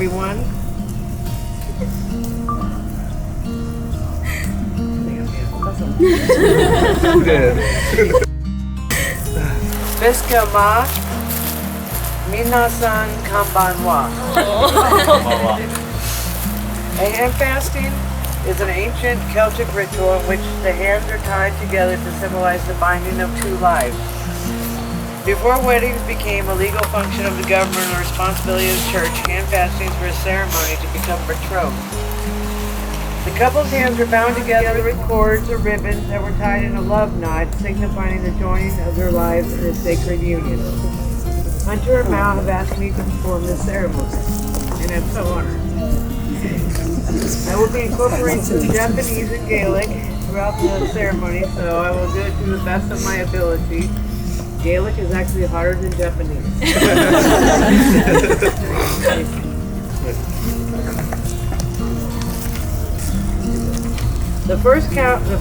everyone. Who did? Biskama Minasan Kambanwa. A hand fasting is an ancient Celtic ritual in which the hands are tied together to symbolize the binding of two lives. Before weddings became a legal function of the government and the responsibility of the church, hand fastings were a ceremony to become betrothed. The couple's hands were bound together with cords or ribbons that were tied in a love knot, signifying the joining of their lives in a sacred union. Hunter and Mao have asked me to perform this ceremony, and I'm so honored. I will be incorporating some Japanese and Gaelic throughout the ceremony, so I will do it to the best of my ability. Gaelic is actually harder than Japanese. The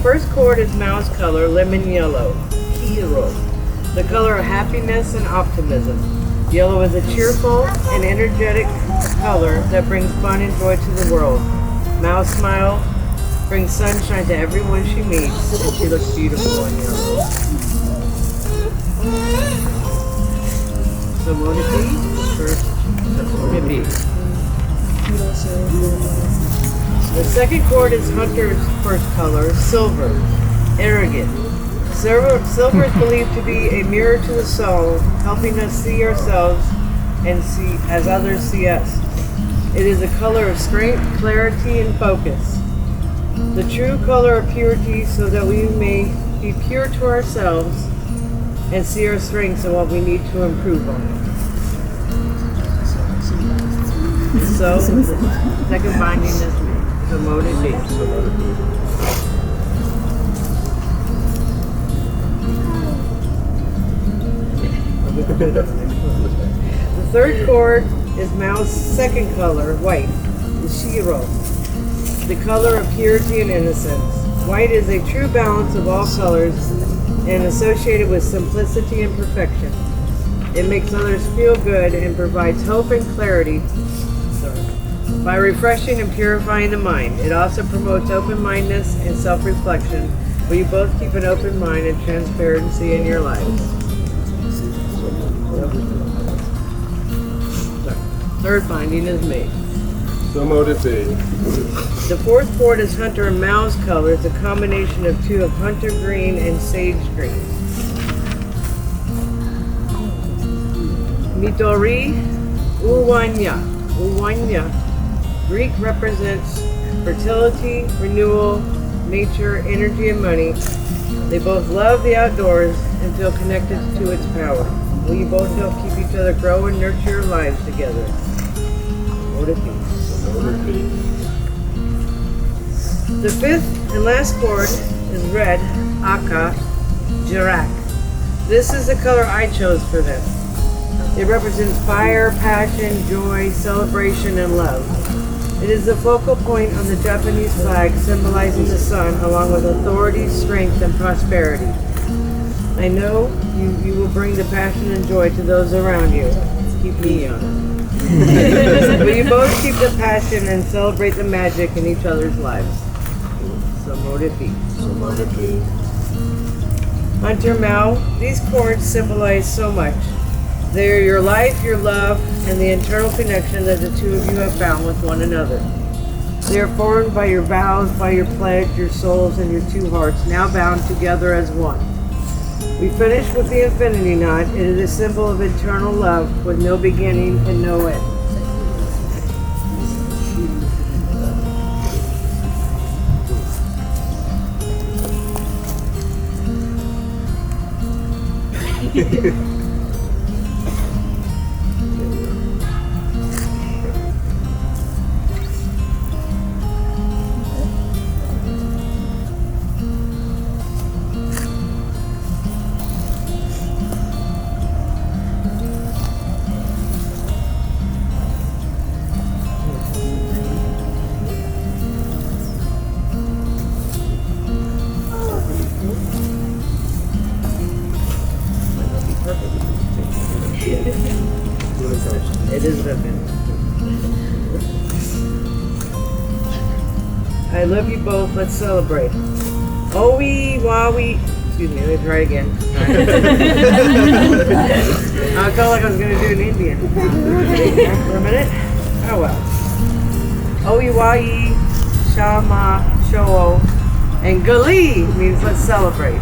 first chord is Mao's color, lemon yellow, hero, the color of happiness and optimism. Yellow is a cheerful and energetic color that brings fun and joy to the world. Mao's smile brings sunshine to everyone she meets, and she looks beautiful in yellow. So what it be? First, what it be? The second chord is Hunter's first color, silver, arrogant. Silver is believed to be a mirror to the soul, helping us see ourselves and see as others see us. It is a color of strength, clarity, and focus. The true color of purity, so that we may be pure to ourselves and see our strengths and what we need to improve on. So, the second binding is the motive being. The third chord is Mao's second color, white, the shiro, the color of purity and innocence. White is a true balance of all colors and associated with simplicity and perfection. It makes others feel good and provides hope and clarity by refreshing and purifying the mind. It also promotes open-mindedness and self-reflection, where you both keep an open mind and transparency in your lives. Third binding is made. So motive be. The fourth chord is Hunter and Mao's colors, a combination of two of hunter green and sage green. Midori Uwanya. Uwanya. Greek represents fertility, renewal, nature, energy, and money. They both love the outdoors and feel connected to its power. Will you both help keep each other grow and nurture your lives together? Motive be. The fifth and last chord is red, Aka, Jirak. This is the color I chose for them. It represents fire, passion, joy, celebration, and love. It is the focal point on the Japanese flag, symbolizing the sun, along with authority, strength, and prosperity. I know you will bring the passion and joy to those around you. Keep me young. Will you both keep the passion and celebrate the magic in each other's lives? So motive be. Hunter Mao, these chords symbolize so much. They are your life, your love, and the internal connection that the two of you have found with one another. They are formed by your vows, by your pledge, your souls, and your two hearts, now bound together as one. We finish with the infinity knot. It is a symbol of eternal love with no beginning and no end. I love you both. Let's celebrate. Owie wowie. Excuse me, let me try again. I felt like I was going to do an Indian. For a minute. Oh well. Owie wowie, shama, showo, and gali means let's celebrate.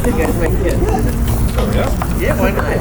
You guys make kids. Oh, yeah? Yeah, why not?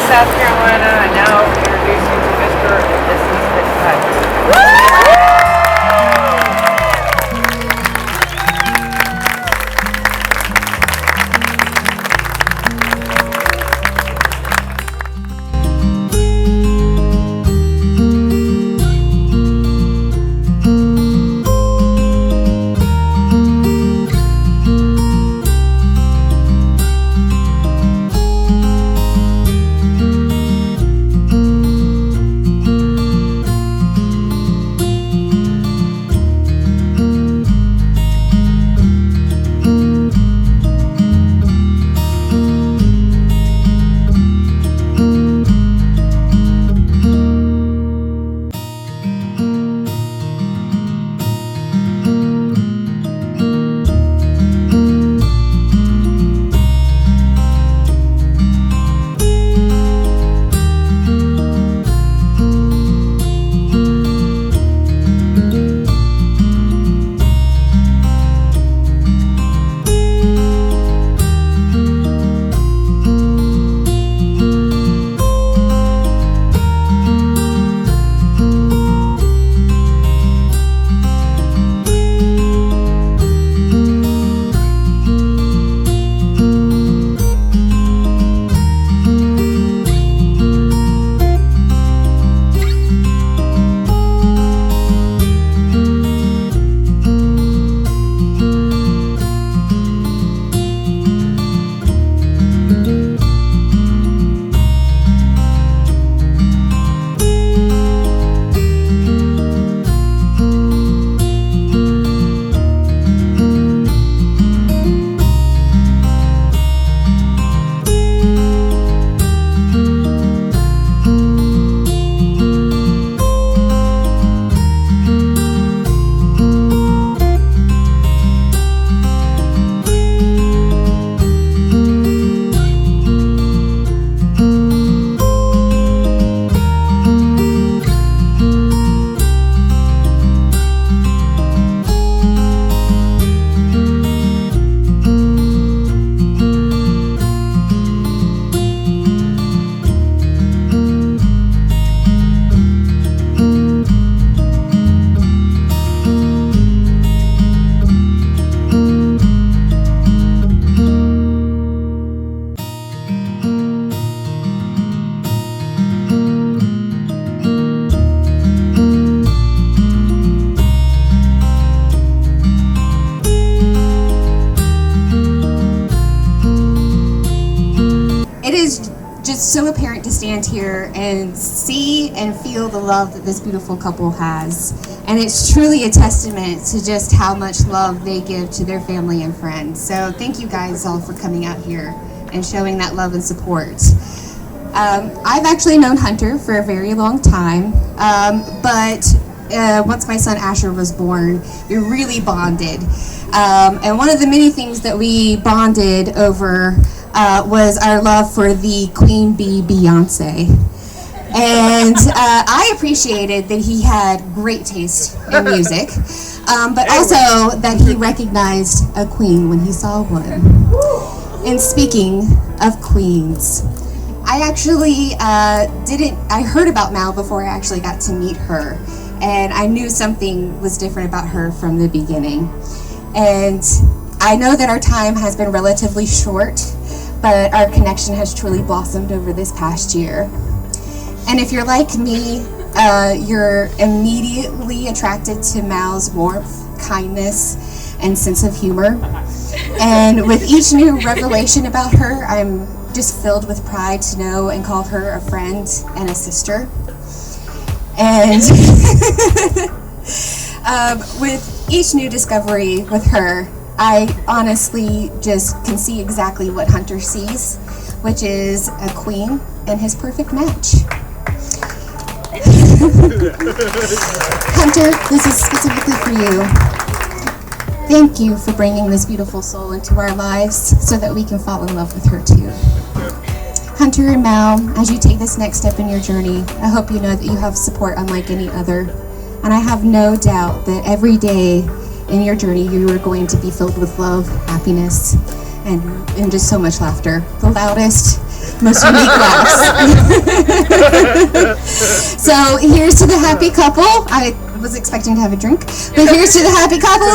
South Carolina, and now introducing Mr. and Mrs Fitzpatrick. So apparent to stand here and see and feel the love that this beautiful couple has. And it's truly a testament to just how much love they give to their family and friends. So thank you guys all for coming out here and showing that love and support. I've actually known Hunter for a very long time, but once my son Asher was born, we really bonded. And one of the many things that we bonded over was our love for the Queen Bee Beyonce. And I appreciated that he had great taste in music, but also that he recognized a queen when he saw one. And speaking of queens, I actually I heard about Mal before I actually got to meet her, and I knew something was different about her from the beginning. And I know that our time has been relatively short, but our connection has truly blossomed over this past year. And if you're like me, you're immediately attracted to Mal's warmth, kindness, and sense of humor. And with each new revelation about her, I'm just filled with pride to know and call her a friend and a sister. And with each new discovery with her, I honestly just can see exactly what Hunter sees, which is a queen and his perfect match. Hunter, this is specifically for you. Thank you for bringing this beautiful soul into our lives so that we can fall in love with her too. Hunter and Mal, as you take this next step in your journey, I hope you know that you have support unlike any other. And I have no doubt that every day in your journey you are going to be filled with love, happiness, and just so much laughter. The loudest, most unique laughs. So here's to the happy couple. I was expecting to have a drink, but here's to the happy couple.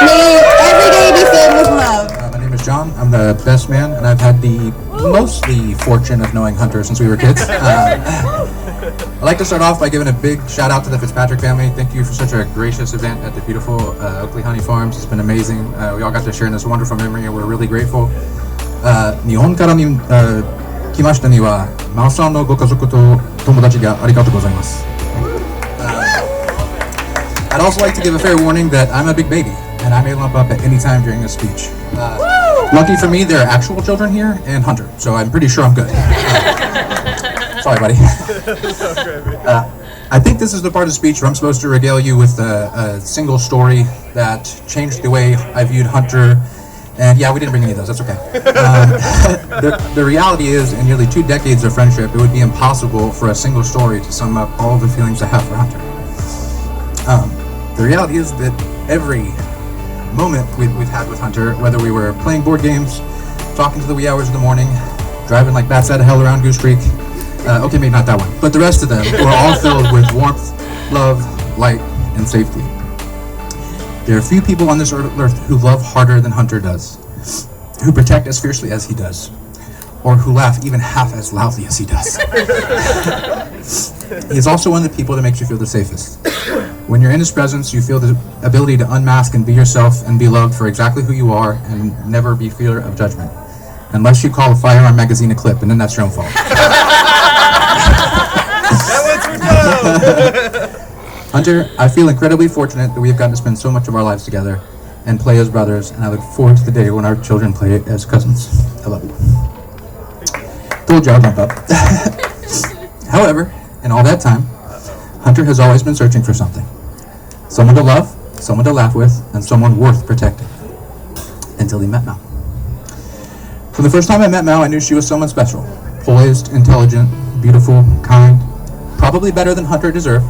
May every day be filled with love. My name is John. I'm the best man, and I've had the mostly fortune of knowing Hunter since we were kids. I'd like to start off by giving a big shout out to the Fitzpatrick family. Thank you for such a gracious event at the beautiful Oakley Honey Farms. It's been amazing. We all got to share in this wonderful memory, and we're really grateful. 日本からに来ましたには、マオさんのご家族と友達がありがとうございます。I'd also like to give a fair warning that I'm a big baby, and I may lump up at any time during this speech. Lucky for me, there are actual children here and Hunter, so I'm pretty sure I'm good. Sorry, buddy. I think this is the part of the speech where I'm supposed to regale you with a single story that changed the way I viewed Hunter. And yeah, we didn't bring any of those, that's okay. The reality is, in nearly 2 decades of friendship, it would be impossible for a single story to sum up all the feelings I have for Hunter. The reality is that every moment we've had with Hunter, whether we were playing board games, talking to the wee hours of the morning, driving like bats out of hell around Goose Creek, okay, maybe not that one, but the rest of them were all filled with warmth, love, light, and safety. There are few people on this earth who love harder than Hunter does, who protect as fiercely as he does, or who laugh even half as loudly as he does. He is also one of the people that makes you feel the safest. When you're in his presence, you feel the ability to unmask and be yourself and be loved for exactly who you are and never be fear of judgment. Unless you call a Firearm magazine a clip, and then that's your own fault. Hunter, I feel incredibly fortunate that we have gotten to spend so much of our lives together and play as brothers, and I look forward to the day when our children play as cousins. I love you. Told you I'd bump up. However, in all that time, Hunter has always been searching for something. Someone to love, someone to laugh with, and someone worth protecting. Until he met Mal. From the first time I met Mal, I knew she was someone special. Poised, intelligent, beautiful, kind. Probably better than Hunter deserved,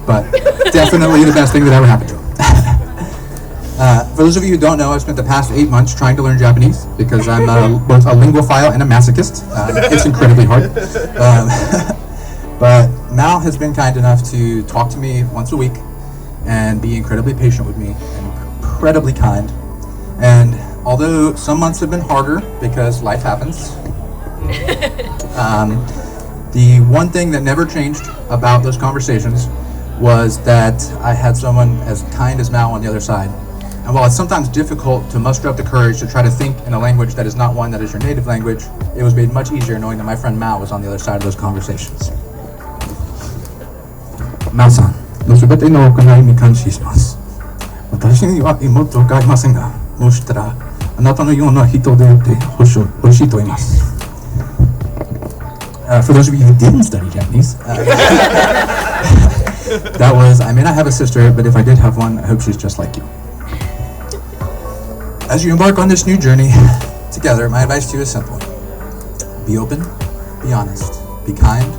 but definitely the best thing that ever happened to him. For those of you who don't know, I've spent the past 8 months trying to learn Japanese because I'm both a linguophile and a masochist. It's incredibly hard. But Mal has been kind enough to talk to me once a week and be incredibly patient with me and incredibly kind. And although some months have been harder because life happens, the one thing that never changed about those conversations was that I had someone as kind as Mal on the other side. And while it's sometimes difficult to muster up the courage to try to think in a language that is not one that is your native language, it was made much easier knowing that my friend Mal was on the other side of those conversations. Mal-san, のすべての行いに感謝します。私には妹がいませんが、もしかしたらあなたのような人でいてほしいと言います。For those of you who didn't study Japanese, that was, I may not have a sister, but if I did have one, I hope she's just like you. As you embark on this new journey together, my advice to you is simple. Be open, be honest, be kind,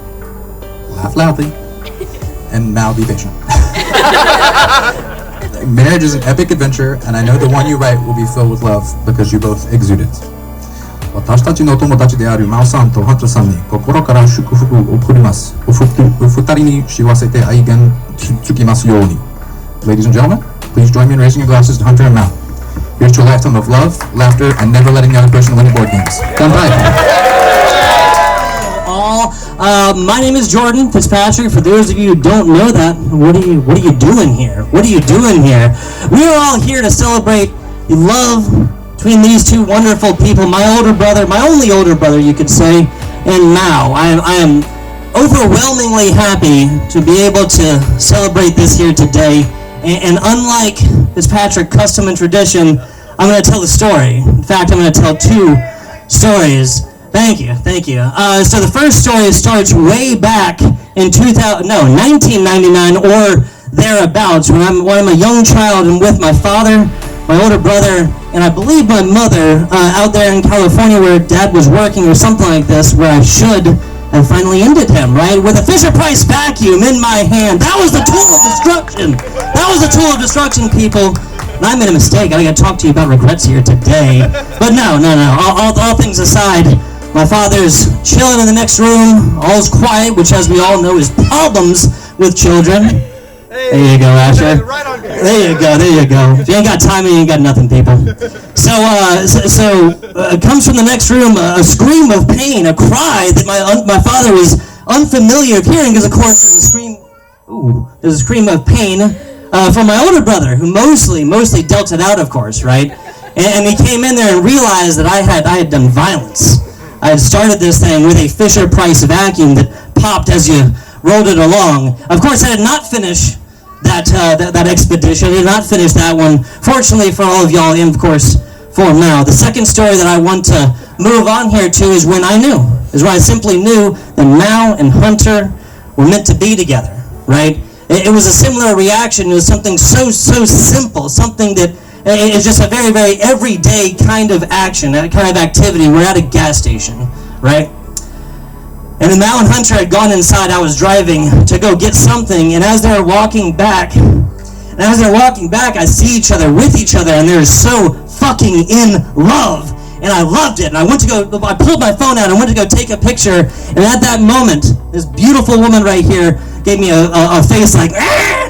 laugh loudly, and now be patient. Marriage is an epic adventure, and I know the one you write will be filled with love because you both exude it. 私たちの友達であるマオさんとハントさんに心から祝福を送ります。お二人に幸せで愛がつきますように。Ladies and gentlemen, please join me in raising your glasses to Hunter and Mao. Here's to a lifetime of love, laughter, and never letting the other person win board games. Kanpai! My name is Jordan Fitzpatrick. For those of you who don't know that, what are you doing here? What are you doing here? We are all here to celebrate the love between these two wonderful people. My older brother, my only older brother, you could say, and Mao. I am overwhelmingly happy to be able to celebrate this here today. And unlike Fitzpatrick custom and tradition, I'm going to tell a story. In fact, I'm going to tell two stories. Thank you. So the first story starts way back in 1999 or thereabouts, when I'm a young child and with my father, my older brother, and I believe my mother out there in California where Dad was working or something like this, where I should have finally ended him, right? With a Fisher-Price vacuum in my hand. That was the tool of destruction. That was the tool of destruction, people. And I made a mistake. I got to talk to you about regrets here today. But no. All things aside, my father's chilling in the next room. All's quiet, which, as we all know, is problems with children. There you go, Asher. There you go. If you ain't got time, you ain't got nothing, people. So comes from the next room a scream of pain, a cry that my father was unfamiliar of hearing, because of course there's a scream of pain from my older brother, who mostly dealt it out, of course, right? And he came in there and realized that I had done violence. I had started this thing with a Fisher-Price vacuum that popped as you rolled it along. Of course, I did not finish that expedition. I did not finish that one, fortunately for all of y'all, and of course for Mao. The second story that I want to move on here to is when I simply knew that Mao and Hunter were meant to be together, right? It was a similar reaction. It was something so simple, something that is just a very, very everyday kind of action, that kind of activity. We're at a gas station, right? And then Mao and Hunter had gone inside. I was driving to go get something, and as they were walking back, I see each other with each other, and they're so fucking in love. And I loved it. And I pulled my phone out and went to go take a picture. And at that moment, this beautiful woman right here gave me a face like, ah!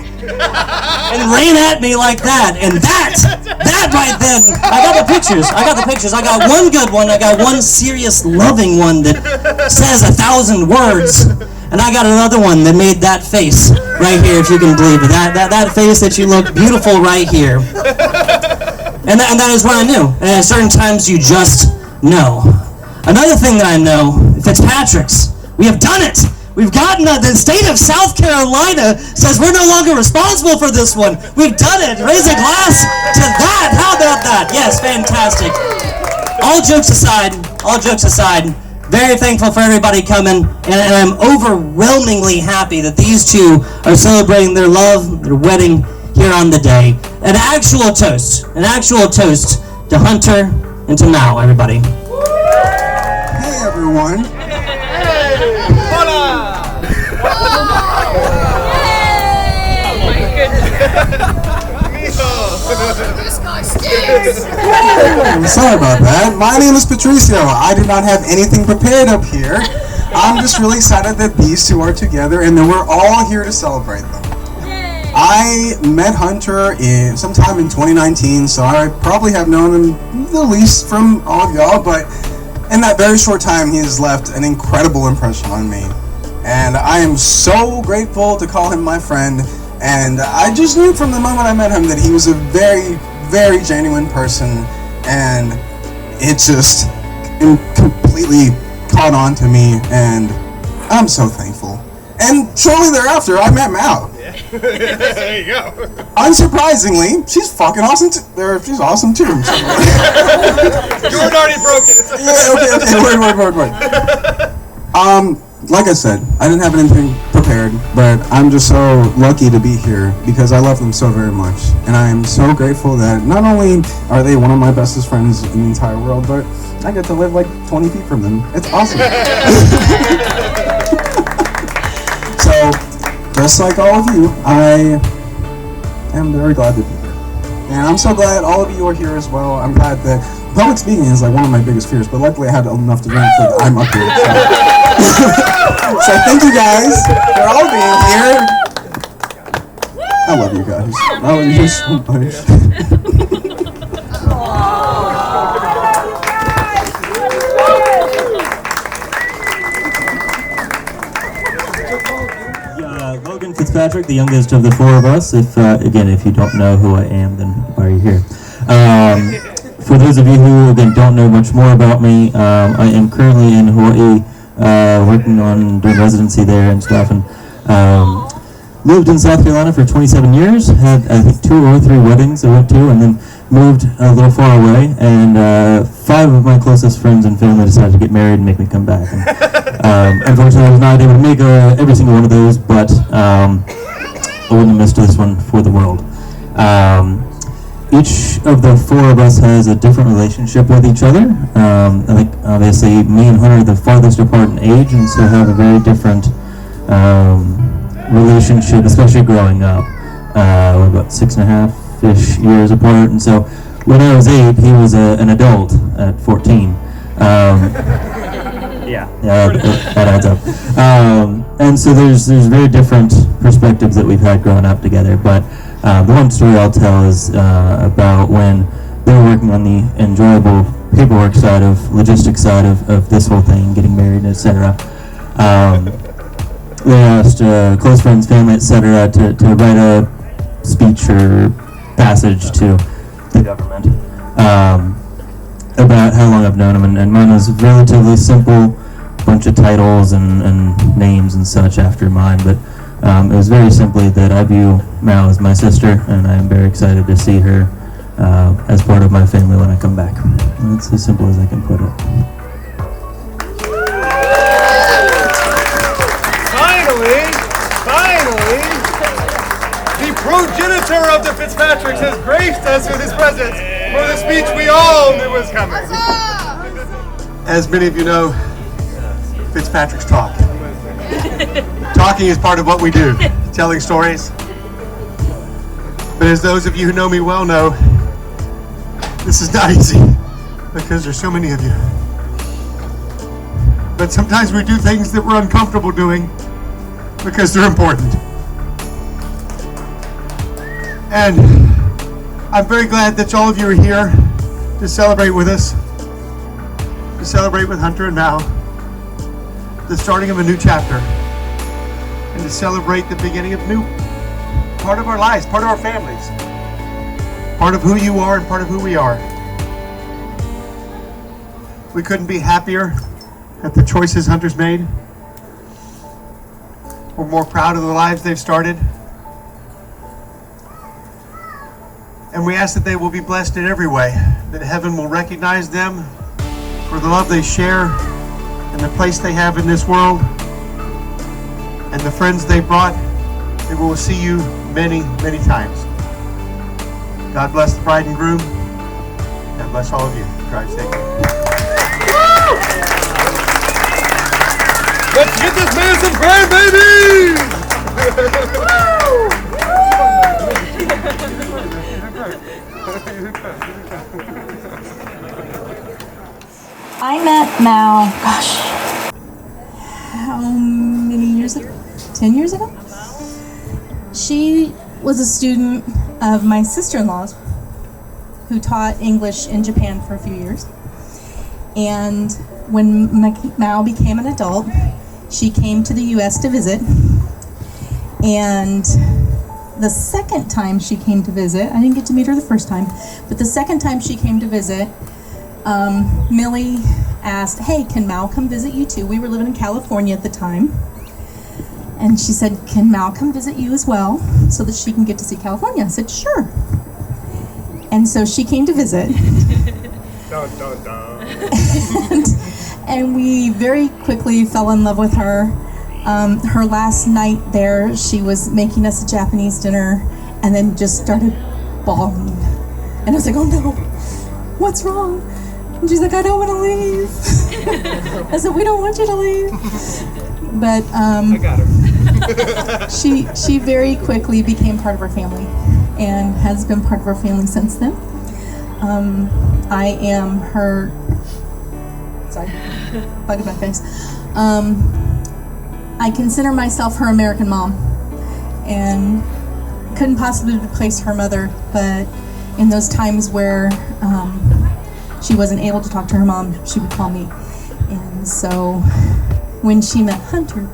And ran at me like that. And that right then, I got the pictures. I got one good one. I got one serious, loving one that says 1,000 words. And I got another one that made that face right here, if you can believe it. That face that you look beautiful right here. And that is what I knew. And at certain times, you just know. Another thing that I know, Fitzpatrick's, we have done it. We've gotten the state of South Carolina says we're no longer responsible for this one. We've done it. Raise a glass to that. How about that? Yes, fantastic. All jokes aside, very thankful for everybody coming, and I'm overwhelmingly happy that these two are celebrating their love, their wedding here on the day. An actual toast to Hunter and to Mao, everybody. Hey everyone. Sorry about that. My name is Patricio. I did not have anything prepared up here. I'm just really excited that these two are together and that we're all here to celebrate them. I met Hunter sometime in 2019, so I probably have known him the least from all of y'all, but in that very short time he has left an incredible impression on me. And I am so grateful to call him my friend, and I just knew from the moment I met him that he was a very, very genuine person, and it just completely caught on to me, and I'm so thankful. And shortly thereafter, I met Mao. There you go. Unsurprisingly, she's fucking awesome she's awesome too. Jordan already broke it. Yeah, okay, word. like I said, I didn't have anything prepared, but I'm just so lucky to be here because I love them so very much. And I am so grateful that not only are they one of my bestest friends in the entire world, but I get to live like 20 feet from them. It's awesome. So, just like all of you, I am very glad to be here. And I'm so glad all of you are here as well. I'm glad that public speaking is like one of my biggest fears, but luckily I had enough to drink so that I'm up here. So thank you guys for all being here. I love you guys. I love you so much. Logan Fitzpatrick, the youngest of the four of us. If you don't know who I am, then why are you here? For those of you who again don't know much more about me, I am currently in Hawaii, working on doing residency there and stuff, and lived in South Carolina for 27 years. Had I think 2 or 3 weddings I went to, and then moved a little far away. And 5 of my closest friends and family decided to get married and make me come back. And, unfortunately, I was not able to make every single one of those, but I wouldn't have missed this one for the world. Each of the 4 of us has a different relationship with each other. I think obviously me and Hunter are the farthest apart in age, and so have a very different relationship, especially growing up. We're about 6.5-ish years apart, and so when I was 8, he was an adult at 14. Yeah, that adds up. And so there's very different perspectives that we've had growing up together, but the one story I'll tell is about when they were working on the enjoyable paperwork side logistics side of this whole thing, getting married, etc. They asked close friends, family, etc. to write a speech or passage to the government about how long I've known him, and mine was relatively simple, bunch of titles and names and such after mine, but it was very simply that I view Mal as my sister, and I am very excited to see her as part of my family when I come back. And it's as simple as I can put it. Finally, the progenitor of the Fitzpatricks has graced us with his presence for the speech we all knew was coming. As many of you know, Fitzpatrick's talk. Talking is part of what we do, telling stories. But as those of you who know me well know, this is not easy because there's so many of you. But sometimes we do things that we're uncomfortable doing because they're important. And I'm very glad that all of you are here to celebrate with us, to celebrate with Hunter and Mal, the starting of a new chapter, and to celebrate the beginning of a new part of our lives, part of our families, part of who you are and part of who we are. We couldn't be happier at the choices Hunter's made. We're more proud of the lives they've started. And we ask that they will be blessed in every way, that heaven will recognize them for the love they share and the place they have in this world and the friends they brought. They will see you many, many times. God bless the bride and groom. God bless all of you. Drive safe. Let's get this man some grandbabies! I met Mal, gosh, how many years ago? 10 years ago? She was a student of my sister-in-law's who taught English in Japan for a few years. And when Mal became an adult, she came to the US to visit. And the second time she came to visit, I didn't get to meet her the first time, but the second time she came to visit, Millie asked, hey, can Mal come visit you too? We were living in California at the time. And she said, can Mal come visit you as well so that she can get to see California? I said, sure. And so she came to visit. Dun, dun, dun. and we very quickly fell in love with her. Her last night there, she was making us a Japanese dinner and then just started bawling. And I was like, oh no, what's wrong? And she's like, I don't want to leave. I said, we don't want you to leave. But I got her. she very quickly became part of our family and has been part of our family since then. I am her, sorry, bug in my face. I consider myself her American mom and couldn't possibly replace her mother, but in those times where she wasn't able to talk to her mom, she would call me. And so when she met Hunter,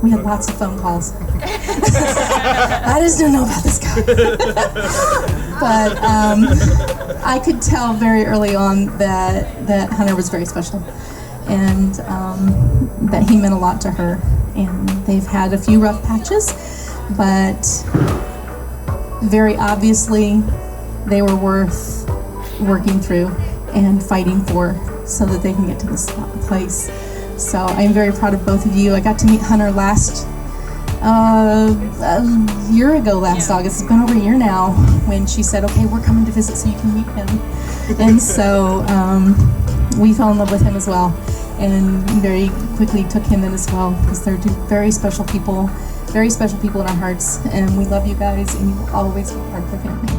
we had lots of phone calls. I just didn't know about this guy. But I could tell very early on that Hunter was very special and that he meant a lot to her. And they've had a few rough patches, but very obviously they were worth working through and fighting for so that they can get to this place. So I'm very proud of both of you. I got to meet Hunter a year ago last August. It's been over a year now when she said, okay, we're coming to visit so you can meet him. And so we fell in love with him as well and very quickly took him in as well because they're two very special people in our hearts, and we love you guys and you will always be part of the family.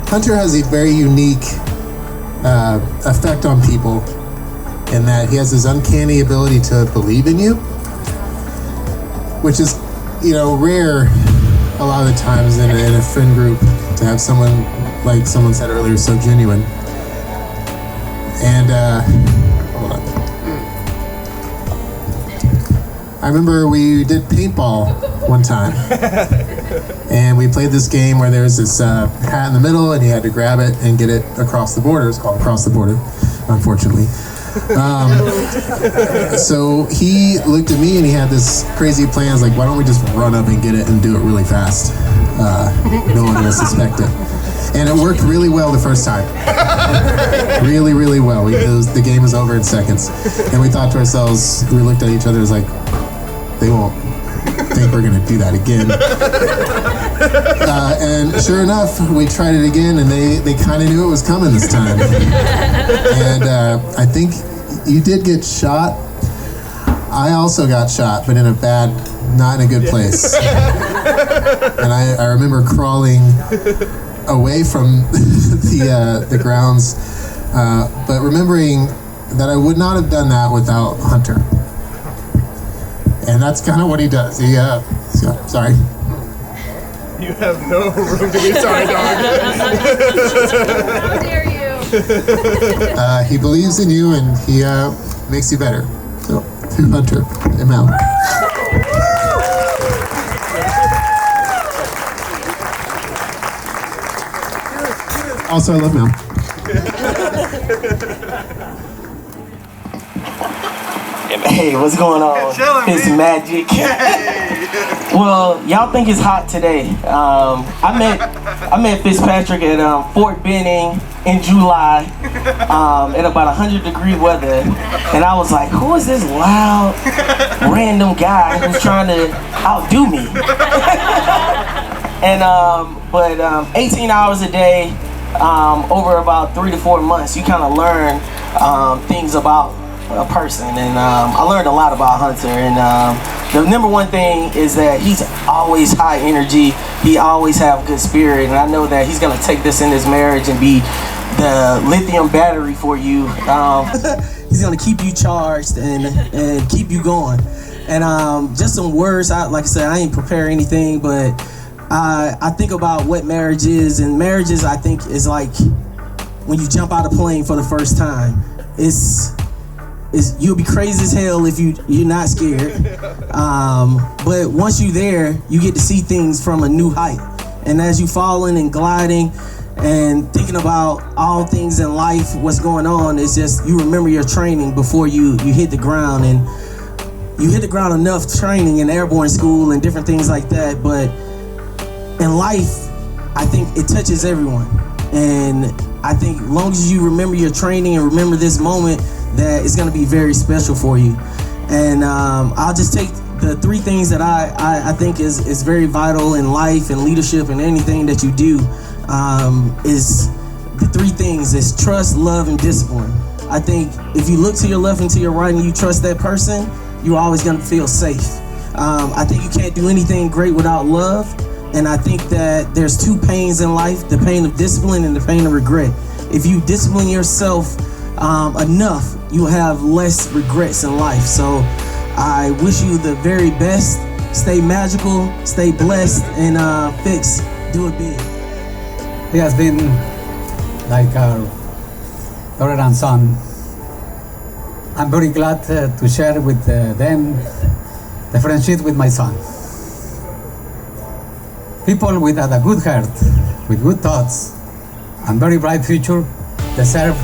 Hunter has a very unique effect on people in that he has this uncanny ability to believe in you, which is, rare a lot of the times in a friend group to have someone, like someone said earlier, so genuine. And hold on. I remember we did paintball one time. And we played this game where there's this hat in the middle and you had to grab it and get it across the border. It's called Across the Border, unfortunately. So he looked at me and he had this crazy plan. I was like, why don't we just run up and get it and do it really fast? No one will suspect it. And it worked really well the first time. Really, really well. The game was over in seconds. And we thought to ourselves, we looked at each other, it was like, they won't think we're gonna do that again. And sure enough, we tried it again and they kind of knew it was coming this time. And I think you did get shot. I also got shot, but in a bad, not in a good place. And I remember crawling away from the grounds, but remembering that I would not have done that without Hunter. And that's kind of what he does. Sorry. You have no room to be sorry, dog. How dare you? He believes in you and he makes you better. So, to Hunter and Mel. Also, I love Mel. Hey, what's going on? It's magic. Well, y'all think it's hot today. I met Fitzpatrick at Fort Benning in July at about 100-degree weather, and I was like, who is this loud, random guy who's trying to outdo me? And but 18 hours a day, over about 3 to 4 months, you kind of learn things about a person, and I learned a lot about Hunter. And the number one thing is that he's always high energy. He always have good spirit, and I know that he's gonna take this in his marriage and be the lithium battery for you. He's gonna keep you charged and keep you going. And just some words. Like I said, I ain't prepare anything, but I think about what marriage is, and marriages, I think, is like when you jump out of a plane for the first time. You'll be crazy as hell if you're not scared. But once you're there, you get to see things from a new height. And as you falling and gliding and thinking about all things in life, what's going on, it's just you remember your training before you hit the ground. And you hit the ground enough training in airborne school and different things like that. But in life, I think it touches everyone. And I think as long as you remember your training and remember this moment, that it's going to be very special for you. And I'll just take the three things that I think is very vital in life and leadership and anything that you do. Is the three things is trust, love, and discipline. I think if you look to your left and to your right and you trust that person, you're always going to feel safe. I think you can't do anything great without love. And I think that there's two pains in life, the pain of discipline and the pain of regret. If you discipline yourself enough, you'll have less regrets in life. So I wish you the very best. Stay magical, stay blessed, and Fitz, do it big. He has been like our daughter and son. I'm very glad to share with them the friendship with my son. People with a good heart, with good thoughts, and very bright future deserve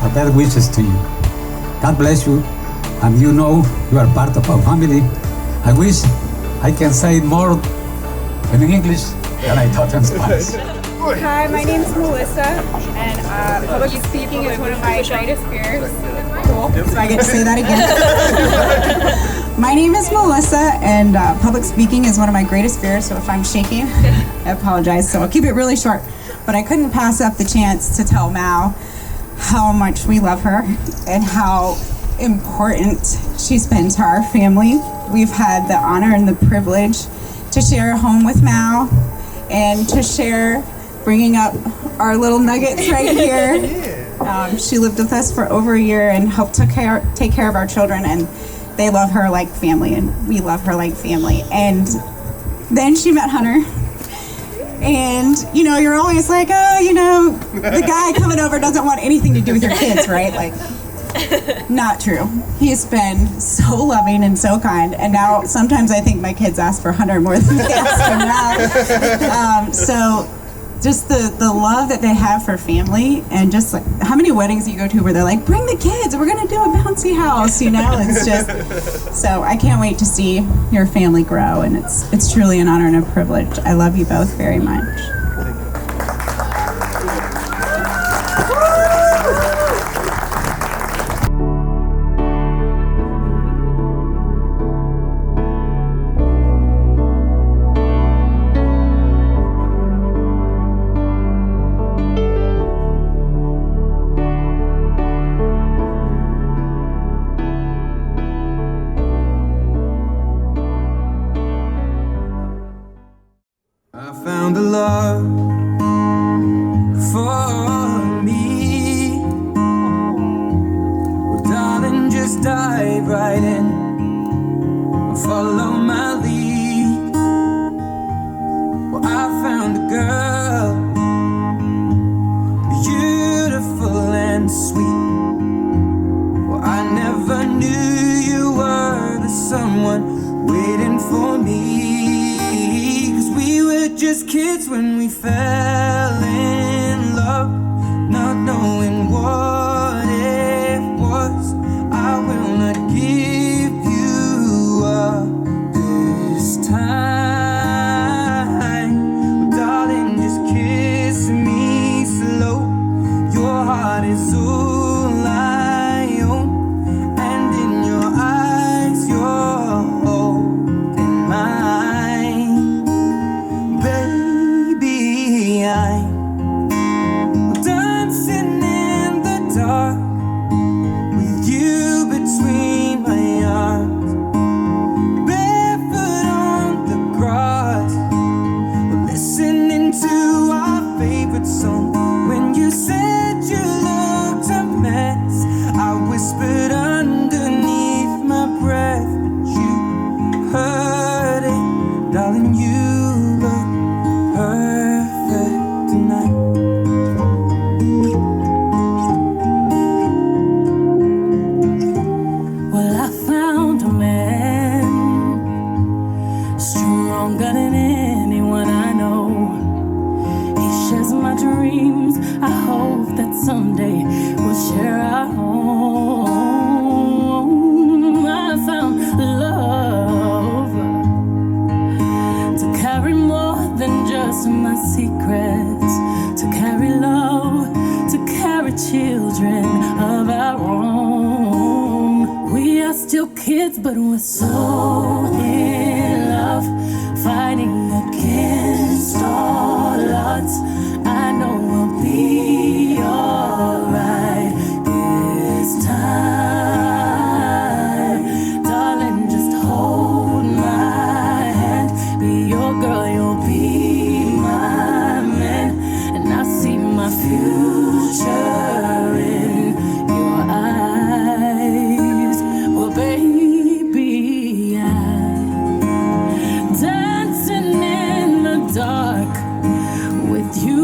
our best wishes to you. God bless you, and you know you are part of our family. I wish I can say more in English than I thought in Spanish. Hi, my name is Melissa, and public speaking is one of my greatest fears. Cool. So I get to say that again. My name is Melissa, and public speaking is one of my greatest fears, so if I'm shaking, I apologize. So I'll keep it really short. But I couldn't pass up the chance to tell Mal how much we love her and how important she's been to our family. We've had the honor and the privilege to share a home with Mal and to share bringing up our little nuggets right here. She lived with us for over a year and helped take care of our children, and they love her like family, and we love her like family. And then she met Hunter, and you know, you're always like, oh, you know, the guy coming over doesn't want anything to do with your kids, right? Like, not true. He's been so loving and so kind, and now sometimes I think my kids ask for Hunter more than they ask for Mal. So just the love that they have for family, and just like how many weddings you go to where they're like, bring the kids, we're gonna do a bouncy house, you know. It's just, so I can't wait to see your family grow, and it's truly an honor and a privilege. I love you both very much. found a love for me. Well, darling, just dive right in and follow my lead. Well, I found a girl, beautiful and sweet. Well, I never knew you were the someone waiting for me. Just kids when we fell in love, not knowing what it was. I will not give you up this time. Well, darling, just kiss me slow. Your heart is all I own, and in your eyes you're holding mine. I'm dancing in the dark with you between my arms, barefoot on the grass, listening to our favorite song. When you said you looked a mess, I whispered underneath my breath, but you heard it, darling. You look perfect tonight. kids, but we're so in love, fighting against all odds. I know we'll be alright this time. Darling, just hold my hand, be your girl, you'll be my man, and I see my future in your eyes. Well, baby, I'm dancing in the dark with you.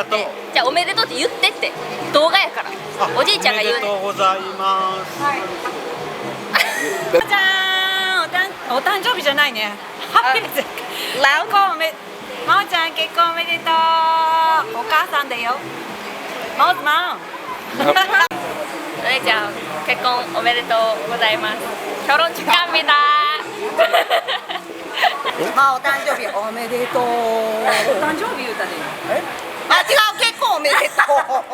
って。じゃあおめでとうって言ってって。動画やから。おじいちゃんが言う。おめでとうございます。はい。じゃーん、お誕生日じゃないね。ハッピーです。ラウコまおちゃん結婚おめでとう。お母さんだよ。マオズマン。お姉ちゃん結婚おめでとうございます。결혼 축하합니다. まあお誕生日おめでとう。お誕生日言うたで。あ、違う、結婚おめでとう。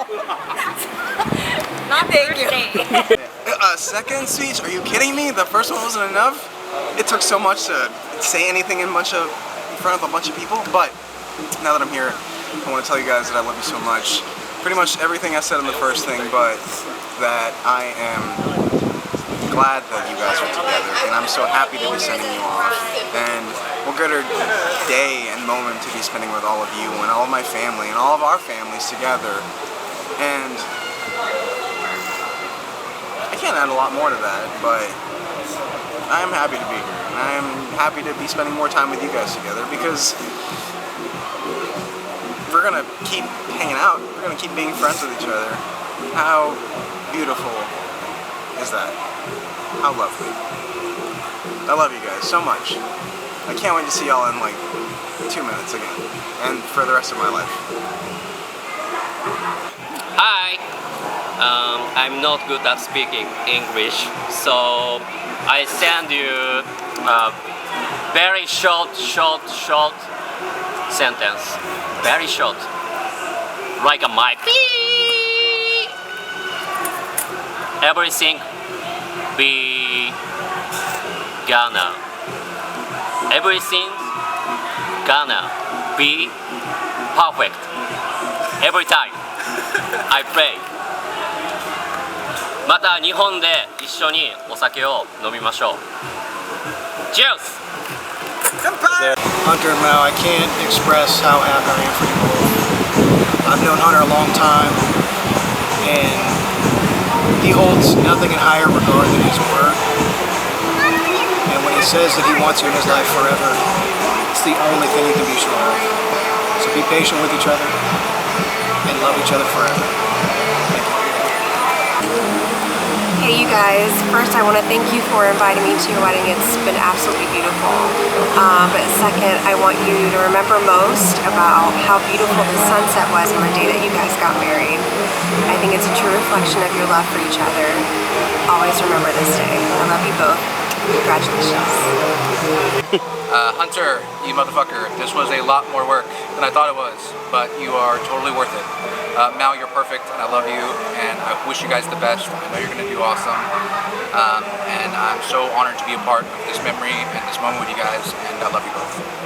Not birthday. Second speech? Are you kidding me? The first one wasn't enough. It took so much to say anything in front of a bunch of people. But now that I'm here, I want to tell you guys that I love you so much. Pretty much everything I said in the first thing, but that I am glad that you guys are together, and I'm so happy to be sending you off. And what better day and moment to be spending with all of you and all of my family and all of our families together. And I can't add a lot more to that, but I am happy to be here, and I am happy to be spending more time with you guys together, because we're gonna keep hanging out, we're gonna keep being friends with each other. How beautiful is that? How lovely. I love you guys so much. I can't wait to see y'all in like 2 minutes again, and for the rest of my life. Hi, I'm not good at speaking English, so I send you a very short sentence. Very short, like a mic. Everything be gonna. Everything gonna be perfect. Every time I pray. また日本で一緒にお酒を飲みましょう。Cheers! Hunter and Mao, I can't express how happy I am for you both. I've known Hunter a long time, and he holds nothing in higher regard than his word. And when he says that he wants you in his life forever, it's the only thing you can be sure of. So be patient with each other and love each other forever. Hey you guys, first I want to thank you for inviting me to your wedding. It's been absolutely beautiful. But second, I want you to remember most about how beautiful the sunset was on the day that you guys got married. I think it's a true reflection of your love for each other. Always remember this day. I love you both. Congratulations. Hunter, you motherfucker, this was a lot more work than I thought it was, but you are totally worth it. Mal, you're perfect, and I love you, and I wish you guys the best. I know you're going to do awesome, and I'm so honored to be a part of this memory and this moment with you guys, and I love you both.